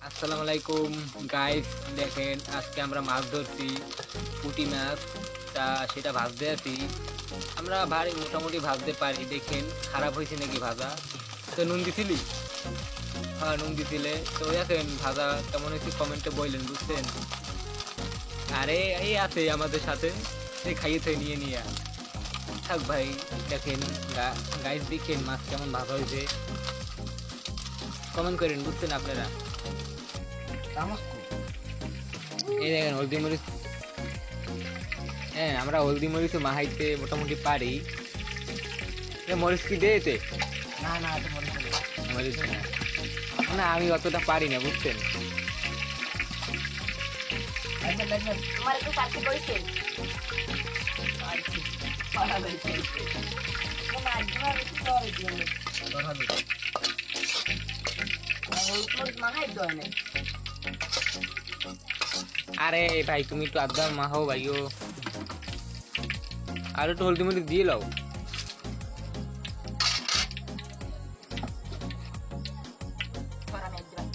আসসালামু আলাইকুম গাইস, দেখেন আজকে আমরা মাছ ধরছি, পুঁটি মাছ। তা সেটা ভাজতে আছি। আমরা ভারী মোটামুটি ভাজতে পারি। দেখেন খারাপ হয়েছে নাকি ভাজা? তো নুন দিছিলি? হ্যাঁ, নুন দিছিলে। তো দেখেন ভাজা কেমন হয়েছে কমেন্টে বললেন, বুঝছেন? আরে এই আছে আমাদের সাথে, এই খাইয়েছে নিয়ে নিয়ে থাক ভাই। দেখেন গাইস, দেখেন মাছ কেমন ভাজা হয়েছে, কমেন্ট করেন, বুঝছেন আপনারা? এই দেখেন হলদি মরিচ। হ্যাঁ, আমরা হলদি মরিচ মাহাইতে মোটামুটি পারি। মরিচ কি দিয়েছে? না না এটা মনে পড়ে মরিচ না, না আমি অতটা পারি না, বুঝছেন? লাইন লাইন তোমার একটু কাছে কইছে পালা লাইছে না তোমার একটু করে দিও ধরা দে ওই তোর মাহাই দয় না আরে ভাই তুমি একটু আদা মাখাও ভাইও, আর একটু হলদি মরিচ দিয়ে লাও। para me ayudar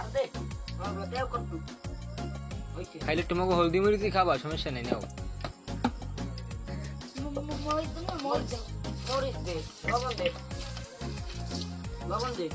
আর দে আমরা দেও করতু হইছে খাইলে তোমাকে হলদি মরিচই খাবা, সমস্যা নেই, নাও। মরিচ দে লবণ দে লবণ দে